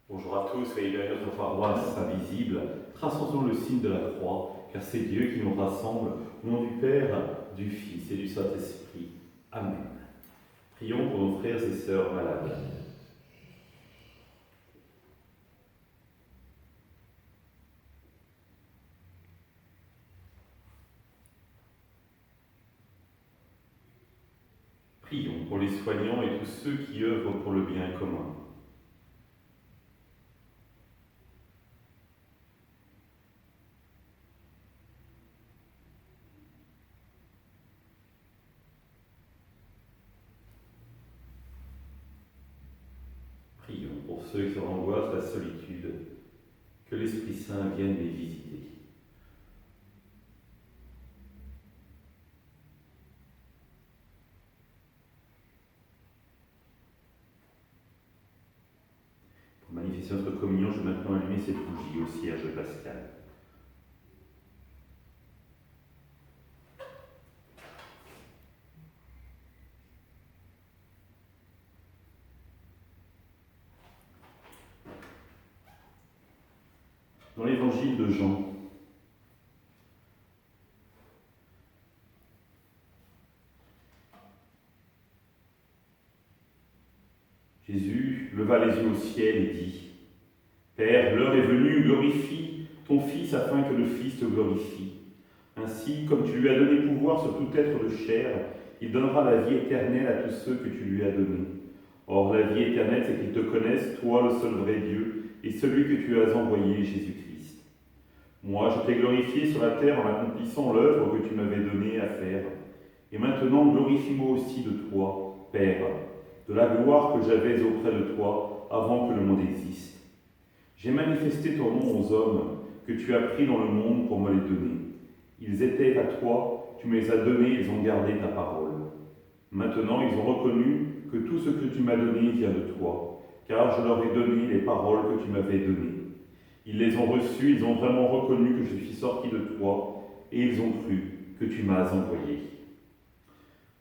Bonjour à tous, soyez bienvenus à notre paroisse invisible, traçons le signe de la croix, car c'est Dieu qui nous rassemble, au nom du Père, du Fils et du Saint-Esprit. Amen. Prions pour nos frères et sœurs malades. Prions pour les soignants et tous ceux qui œuvrent pour le bien commun. Prions pour ceux qui angoissent la solitude, que l'Esprit Saint vienne les visiter. Pour manifester notre communion, je vais maintenant allumer cette bougie au cierge pascal. Dans l'évangile de Jean, Jésus leva les yeux au ciel et dit : Père, l'heure est venue, glorifie ton Fils afin que le Fils te glorifie. Ainsi, comme tu lui as donné pouvoir sur tout être de chair, il donnera la vie éternelle à tous ceux que tu lui as donnés. Or, la vie éternelle, c'est qu'ils te connaissent, toi le seul vrai Dieu, et celui que tu as envoyé, Jésus-Christ. Moi, je t'ai glorifié sur la terre en accomplissant l'œuvre que tu m'avais donnée à faire. Et maintenant, glorifie-moi aussi de toi, Père, de la gloire que j'avais auprès de toi avant que le monde existe. J'ai manifesté ton nom aux hommes que tu as pris dans le monde pour me les donner. Ils étaient à toi, tu me les as donnés, ils ont gardé ta parole. Maintenant, ils ont reconnu que tout ce que tu m'as donné vient de toi, car je leur ai donné les paroles que tu m'avais données. Ils les ont reçues, ils ont vraiment reconnu que je suis sorti de toi, et ils ont cru que tu m'as envoyé.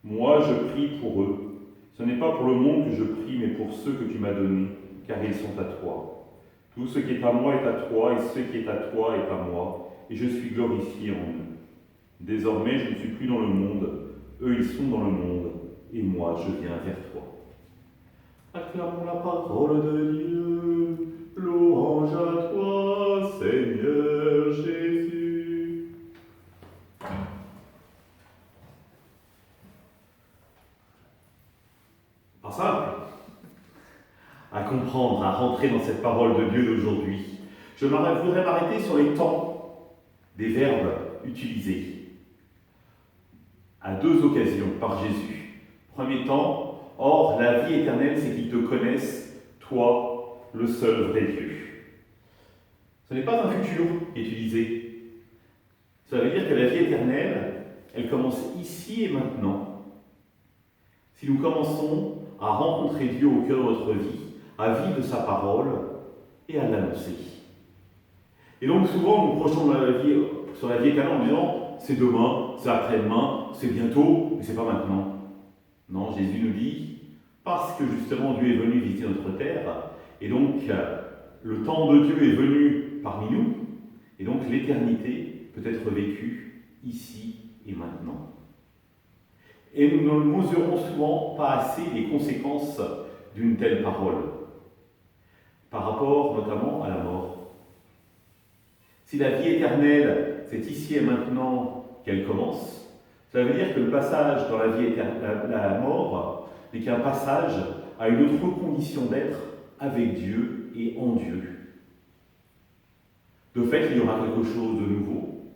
Moi, je prie pour eux. Ce n'est pas pour le monde que je prie, mais pour ceux que tu m'as donnés, car ils sont à toi. Tout ce qui est à moi est à toi, et ce qui est à toi est à moi, et je suis glorifié en eux. Désormais, je ne suis plus dans le monde, eux ils sont dans le monde, et moi je viens vers toi. Acclamons la parole de Dieu, louange à toi, Seigneur Jésus. Pas simple à comprendre, à rentrer dans cette parole de Dieu d'aujourd'hui. Je voudrais m'arrêter sur les temps des verbes utilisés à deux occasions par Jésus. Premier temps, or la vie éternelle, c'est qu'ils te connaissent, toi, le seul vrai Dieu. Ce n'est pas un futur qui est utilisé. Ça veut dire que la vie éternelle, elle commence ici et maintenant. Si nous commençons à rencontrer Dieu au cœur de notre vie, à vivre de sa parole et à l'annoncer. Et donc souvent, nous projetons sur la vie éternelle en disant : c'est demain, c'est après-demain, c'est bientôt, mais c'est pas maintenant. Non, Jésus nous dit, parce que justement Dieu est venu visiter notre terre, et donc le temps de Dieu est venu parmi nous, et donc l'éternité peut être vécue ici et maintenant. Et nous ne mesurons souvent pas assez les conséquences d'une telle parole, par rapport notamment à la mort. Si la vie éternelle, c'est ici et maintenant qu'elle commence, ça veut dire que le passage dans la vie éternelle, la mort, n'est qu'un passage à une autre condition d'être avec Dieu et en Dieu. De fait, il y aura quelque chose de nouveau,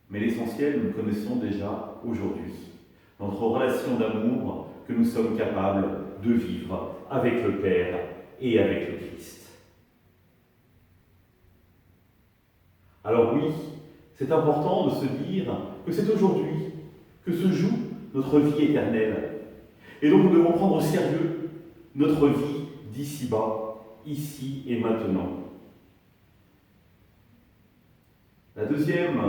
mais l'essentiel, nous le connaissons déjà aujourd'hui. Notre relation d'amour que nous sommes capables de vivre avec le Père et avec le Christ. Alors oui, c'est important de se dire que c'est aujourd'hui que se joue notre vie éternelle. Et donc nous devons prendre au sérieux notre vie d'ici-bas, ici et maintenant. La deuxième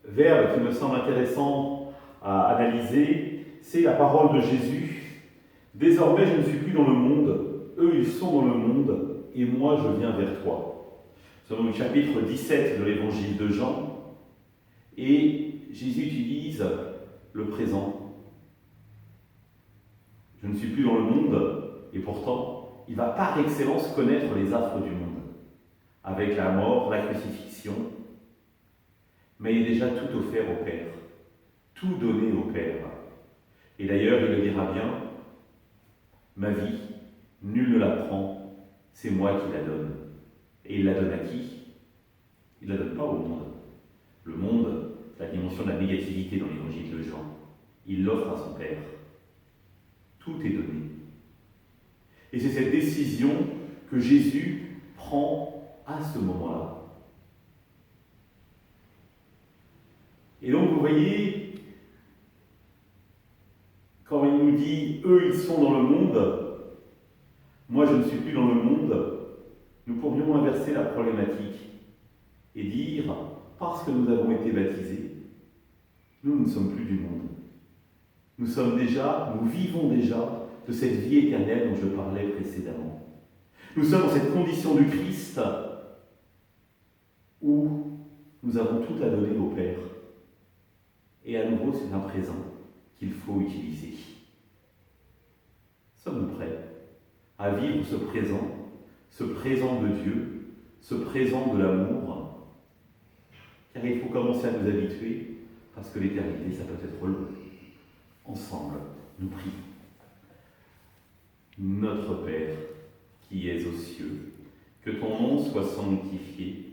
verbe qui me semble intéressant à analyser, c'est la parole de Jésus. Désormais, je ne suis plus dans le monde, eux ils sont dans le monde, et moi je viens vers toi. Selon le chapitre 17 de l'évangile de Jean, et Jésus utilise le présent. Je ne suis plus dans le monde, et pourtant, il va par excellence connaître les affres du monde, avec la mort, la crucifixion, mais il est déjà tout offert au Père, tout donné au Père. Et d'ailleurs, il le dira bien, ma vie, nul ne la prend, c'est moi qui la donne. Et il la donne à qui? Il ne la donne pas au monde. Le monde, c'est la dimension de la négativité dans l'évangile de Jean. Il l'offre à son Père. Tout est donné. Et c'est cette décision que Jésus prend à ce moment-là. Et donc vous voyez, quand il nous dit « eux, ils sont dans le monde », moi je ne suis plus dans le monde, nous pourrions inverser la problématique et dire « parce que nous avons été baptisés, nous ne sommes plus du monde. Nous vivons déjà de cette vie éternelle dont je parlais précédemment. Nous sommes dans cette condition du Christ où nous avons tout à donner au Père. Et à nouveau, c'est un présent qu'il faut utiliser. Sommes-nous prêts à vivre ce présent de Dieu, ce présent de l'amour? Car il faut commencer à nous habituer, parce que l'éternité, ça peut être long. Ensemble, nous prions. Notre Père, qui es aux cieux, que ton nom soit sanctifié,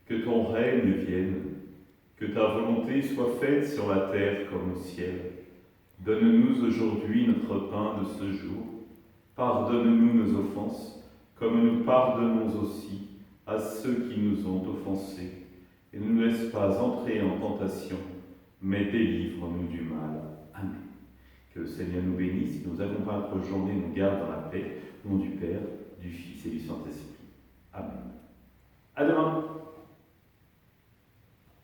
que ton règne vienne, que ta volonté soit faite sur la terre comme au ciel. Donne-nous aujourd'hui notre pain de ce jour. Pardonne-nous nos offenses, comme nous pardonnons aussi à ceux qui nous ont offensés. Et ne nous laisse pas entrer en tentation, mais délivre-nous du mal. Amen. Que le Seigneur nous bénisse, nous accompagne notre journée, nous garde dans la paix. Au nom du Père, du Fils et